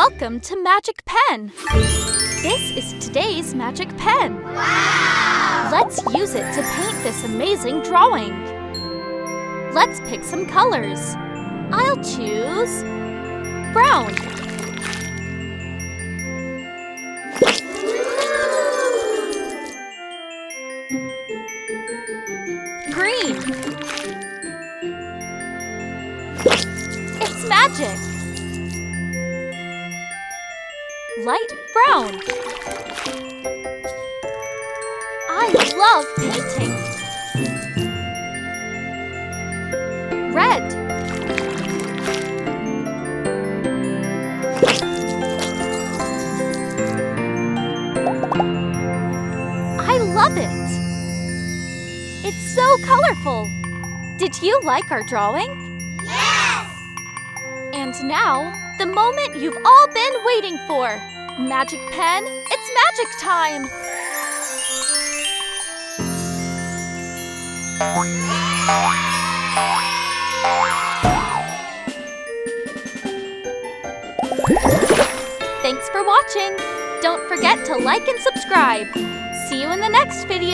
Welcome to Magic Pen! This is today's magic pen. Wow! Let's use it to paint this amazing drawing. Let's pick some colors. I'll choose brown. Green. It's magic. Light brown. I love painting. Red. I love it. It's so colorful. Did you like our drawing? Yes! And now, the moment you've all been waiting for. Magic Pen, it's magic time! Thanks for watching! Don't forget to like and subscribe. See you in the next video!